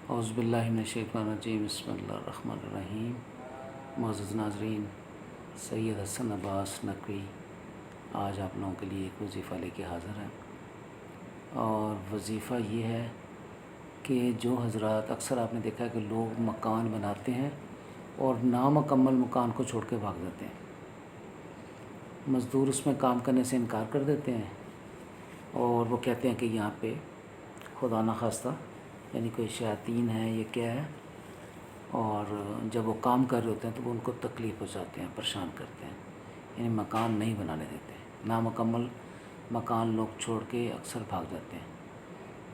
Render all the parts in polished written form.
اعوذ باللہ من الشیطان الرجیم، بسم اللہ الرحمن الرحیم۔ معزز ناظرین، سید حسن عباس نقوی آج آپ لوگوں کے لیے ایک وظیفہ لے کے حاضر ہیں، اور وظیفہ یہ ہے کہ جو حضرات اکثر آپ نے دیکھا ہے کہ لوگ مکان بناتے ہیں اور نامکمل مکان کو چھوڑ کے بھاگ جاتے ہیں، مزدور اس میں کام کرنے سے انکار کر دیتے ہیں اور وہ کہتے ہیں کہ یہاں پہ خدا نخواستہ یعنی کوئی شیاطین ہے، یہ کیا ہے، اور جب وہ کام کر رہے ہوتے ہیں تو وہ ان کو تکلیف پہنچاتے ہیں، پریشان کرتے ہیں، یعنی مکان نہیں بنانے دیتے۔ نامکمل مکان لوگ چھوڑ کے اکثر بھاگ جاتے ہیں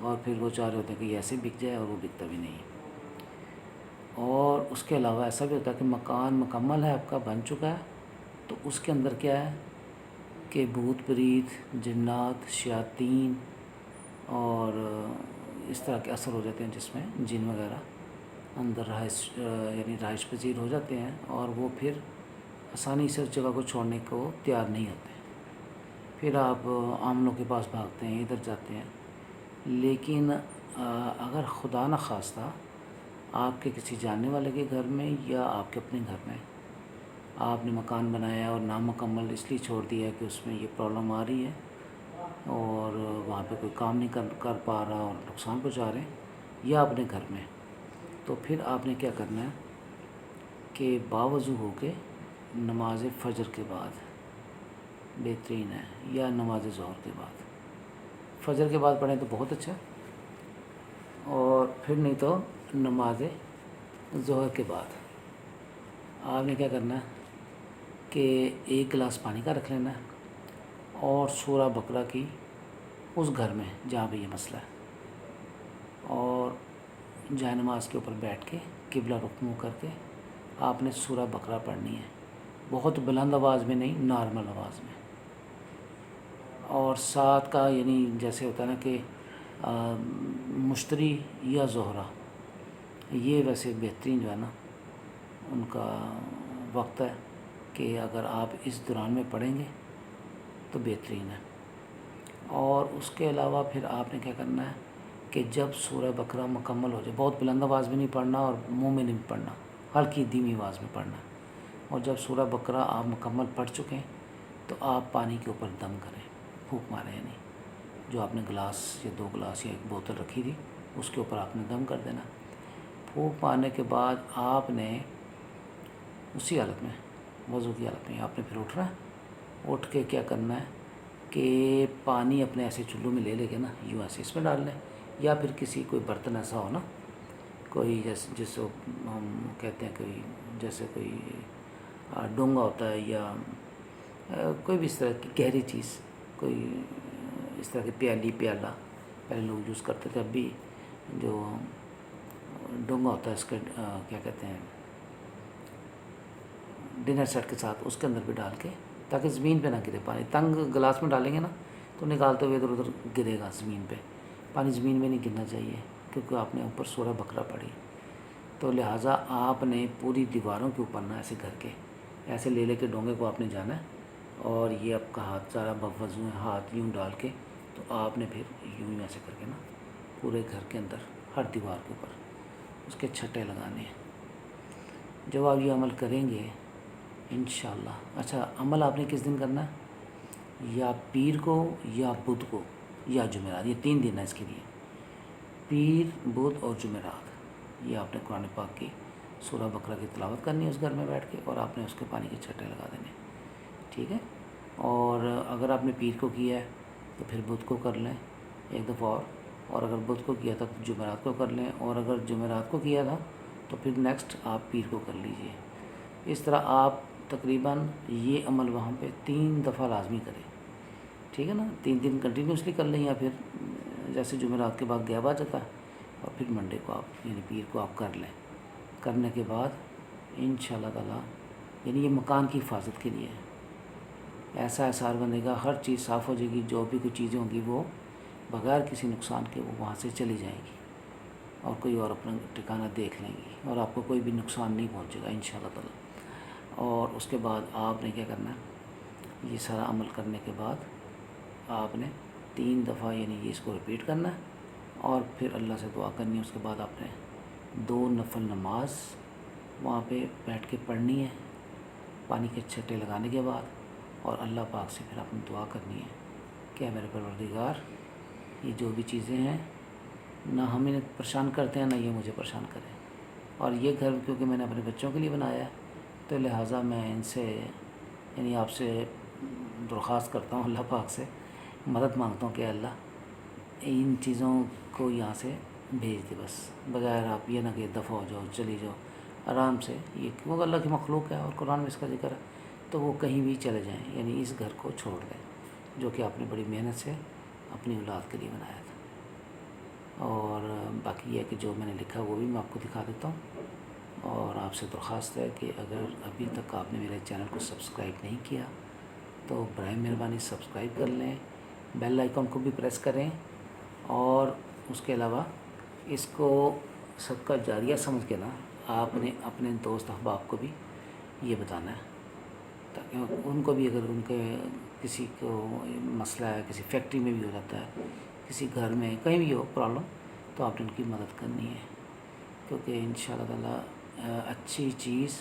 اور پھر وہ چاہ رہے ہوتے ہیں کہ یہ ایسے بک جائے، اور وہ بکتا بھی نہیں ہے۔ اور اس کے علاوہ ایسا بھی ہوتا ہے کہ مکان مکمل ہے، آپ کا بن چکا ہے، تو اس کے اندر کیا ہے کہ بھوت پریت، جنات، شیاطین اور اس طرح کے اثر ہو جاتے ہیں، جس میں جن وغیرہ اندر رہائش پذیر ہو جاتے ہیں، اور وہ پھر آسانی سے اس جگہ کو چھوڑنے کو تیار نہیں ہوتے۔ پھر آپ عاملوں کے پاس بھاگتے ہیں، ادھر جاتے ہیں، لیکن اگر خدا نخواستہ آپ کے کسی جاننے والے کے گھر میں یا آپ کے اپنے گھر میں آپ نے مکان بنایا اور نامکمل اس لیے چھوڑ دیا ہے کہ اس میں یہ پرابلم آ رہی ہے اور وہاں پہ کوئی کام نہیں کر پا رہا اور نقصان پہنچا رہے ہیں، یا اپنے گھر میں، تو پھر آپ نے کیا کرنا ہے کہ باوضو ہو کے نماز فجر کے بعد بہترین ہے، یا نماز ظہر کے بعد، فجر کے بعد پڑھیں تو بہت اچھا، اور پھر نہیں تو نماز ظہر کے بعد آپ نے کیا کرنا ہے کہ ایک گلاس پانی کا رکھ لینا ہے، اور سورہ بقرہ کی اس گھر میں جہاں پہ یہ مسئلہ ہے، اور جائے نماز کے اوپر بیٹھ کے قبلہ رخ منہ کر کے آپ نے سورہ بقرہ پڑھنی ہے، بہت بلند آواز میں نہیں، نارمل آواز میں، اور ساتھ کا یعنی جیسے ہوتا ہے نا کہ مشتری یا زہرہ، یہ ویسے بہترین جو ہے نا ان کا وقت ہے کہ اگر آپ اس دوران میں پڑھیں گے تو بہترین ہے۔ اور اس کے علاوہ پھر آپ نے کیا کرنا ہے کہ جب سورہ بقرہ مکمل ہو جائے، بہت بلند آواز میں نہیں پڑھنا اور منہ میں نہیں پڑھنا، ہلکی دھیمی آواز میں پڑھنا، اور جب سورہ بقرہ آپ مکمل پڑھ چکیں تو آپ پانی کے اوپر دم کریں، پھونک ماریں، یعنی جو آپ نے گلاس یا 2 گلاس یا 1 بوتل رکھی تھی اس کے اوپر آپ نے دم کر دینا۔ پھونک مارنے کے بعد آپ نے اسی حالت میں، وضو کی حالت میں، آپ نے پھر اٹھنا ہے، اٹھ کے کیا کرنا ہے کہ پانی اپنے ایسے چلو میں لے کے نا یوں ایسے اس میں ڈال لیں، یا پھر کسی کوئی برتن ایسا ہو نا، کوئی جس کو ہم کہتے ہیں کوئی جیسے کوئی ڈونگا ہوتا ہے، یا کوئی بھی اس طرح کی گہری چیز، کوئی اس طرح کی پیالہ پہلے لوگ یوز کرتے تھے، اب بھی جو ڈونگا ہوتا ہے اس کے کیا کہتے ہیں ڈنر سیٹ کے ساتھ، اس کے اندر بھی ڈال کے، تاکہ زمین پہ نہ گرے پانی، تنگ گلاس میں ڈالیں گے نا تو نکالتے ہوئے ادھر ادھر گرے گا زمین پہ، پانی زمین میں نہیں گرنا چاہیے کیونکہ آپ نے اوپر سورہ بقرہ پڑھی، تو لہٰذا آپ نے پوری دیواروں کے اوپر نا ایسے گھر کے ایسے لے کے ڈونگے کو آپ نے جانا ہے، اور یہ آپ کا ہاتھ سارا بوضو ہے، ہاتھ یوں ڈال کے، تو آپ نے پھر یوں ایسے کر کے نا پورے گھر کے اندر ہر دیوار کے اوپر اس کے چھٹے لگانے ہیں۔ جب آپ یہ عمل کریں گے انشاءاللہ، اچھا عمل آپ نے کس دن کرنا ہے؟ یا پیر کو، یا بدھ کو، یا جمعرات، یہ 3 دن ہے اس کے لیے، پیر، بدھ اور جمعرات، یہ آپ نے قرآن پاک کی سورہ بقرہ کی تلاوت کرنی ہے اس گھر میں بیٹھ کے، اور آپ نے اس کے پانی کے چھٹے لگا دینے، ٹھیک ہے؟ اور اگر آپ نے پیر کو کیا ہے تو پھر بدھ کو کر لیں ایک دفعہ، اور اگر بدھ کو کیا تھا تو جمعرات کو کر لیں، اور اگر جمعرات کو کیا تھا تو پھر نیکسٹ آپ پیر کو کر لیجئے۔ اس طرح آپ تقریباً یہ عمل وہاں پہ 3 دفعہ لازمی کریں، ٹھیک ہے نا؟ 3 دن کنٹینیوسلی کر لیں، یا پھر جیسے جمعرات کے بعد گیپ آ جاتا ہے، اور پھر منڈے کو آپ یعنی پیر کو آپ کر لیں، کرنے کے بعد انشاءاللہ تعالیٰ یعنی یہ مکان کی حفاظت کے لیے ہے، ایسا احساس بنے گا، ہر چیز صاف ہو جائے گی، جو بھی کوئی چیزیں ہوں گی وہ بغیر کسی نقصان کے وہ وہاں سے چلی جائیں گی، اور کوئی اور اپنا ٹھکانہ دیکھ لیں گی، اور آپ کو کوئی بھی نقصان نہیں پہنچے گا انشاءاللہ تعالیٰ۔ اور اس کے بعد آپ نے کیا کرنا ہے، یہ سارا عمل کرنے کے بعد آپ نے 3 دفعہ یعنی یہ اس کو ریپیٹ کرنا ہے، اور پھر اللہ سے دعا کرنی ہے، اس کے بعد آپ نے 2 نفل نماز وہاں پہ بیٹھ کے پڑھنی ہے پانی کے چھٹے لگانے کے بعد، اور اللہ پاک سے پھر اپنی دعا کرنی ہے کہ میرے پروردگار یہ جو بھی چیزیں ہیں نہ ہم انہیں پریشان کرتے ہیں نہ یہ مجھے پریشان کریں، اور یہ گھر کیونکہ میں نے اپنے بچوں کے لیے بنایا ہے تو لہٰذا میں ان سے یعنی آپ سے درخواست کرتا ہوں، اللہ پاک سے مدد مانگتا ہوں کہ اللہ ان چیزوں کو یہاں سے بھیج دے، بس بغیر آپ یہ نہ کہ دفع ہو جاؤ چلی جاؤ، آرام سے، یہ کیونکہ اللہ کی مخلوق ہے اور قرآن میں اس کا ذکر ہے، تو وہ کہیں بھی چلے جائیں، یعنی اس گھر کو چھوڑ دیں جو کہ آپ نے بڑی محنت سے اپنی اولاد کے لیے بنایا تھا۔ اور باقی یہ کہ جو میں نے لکھا وہ بھی میں آپ کو دکھا دیتا ہوں، اور آپ سے درخواست ہے کہ اگر ابھی تک آپ نے میرے چینل کو سبسکرائب نہیں کیا تو برائے مہربانی سبسکرائب کر لیں، بیل آئیکن کو بھی پریس کریں، اور اس کے علاوہ اس کو صدقہ جاریہ سمجھ کے نا آپ نے اپنے دوست احباب کو بھی یہ بتانا ہے، تاکہ ان کو بھی اگر ان کے کسی کو مسئلہ ہے، کسی فیکٹری میں بھی ہو جاتا ہے، کسی گھر میں کہیں بھی ہو پرابلم، تو آپ نے ان کی مدد کرنی ہے، کیونکہ انشاءاللہ تعالیٰ اچھی چیز،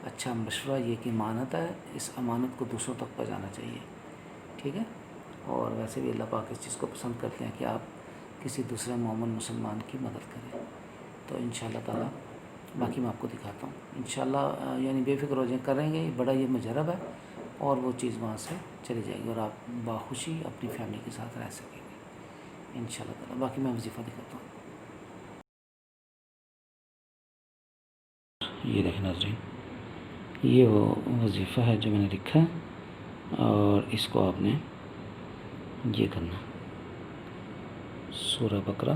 اچھا مشورہ یہ کہ امانت ہے، اس امانت کو دوسروں تک پہنچانا چاہیے، ٹھیک ہے۔ اور ویسے بھی اللہ پاک اس چیز کو پسند کرتے ہیں کہ آپ کسی دوسرے مومن مسلمان کی مدد کریں، تو انشاءاللہ تعالیٰ باقی میں آپ کو دکھاتا ہوں انشاءاللہ، یعنی بے فکر ہو جائیں، کریں گے، بڑا یہ مجرب ہے، اور وہ چیز وہاں سے چلی جائے گی اور آپ باخوشی اپنی فیملی کے ساتھ رہ سکیں گے انشاءاللہ تعالیٰ۔ باقی میں وظیفہ دکھاتا ہوں، یہ دیکھیں ناظرین، یہ وہ وظیفہ ہے جو میں نے لکھا ہے، اور اس کو آپ نے یہ کرنا، سورہ بقرہ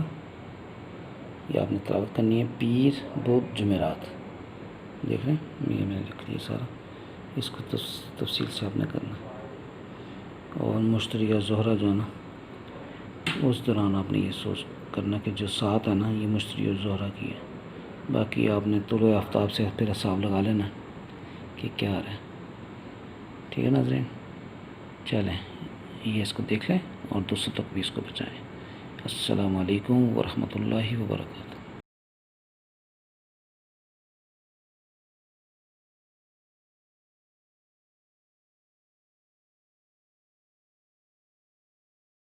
یہ آپ نے تلاوت کرنی ہے، پیر بدھ جمعرات، دیکھ رہے ہیں یہ میں نے لکھ لیا سارا، اس کو تفصیل سے آپ نے کرنا، اور مشترکہ زہرہ جو ہے نا اس دوران آپ نے یہ سوچ کرنا کہ جو سات ہے نا یہ مشتری زہرہ کی ہے، باقی آپ نے طلوع آفتاب سے پھر حساب لگا لینا کہ کیا آ رہا ہے، ٹھیک ہے ناظرین۔ چلیں یہ اس کو دیکھ لیں اور دوسروں تک بھی اس کو بچائیں۔ السلام علیکم ورحمۃ اللہ وبرکاتہ۔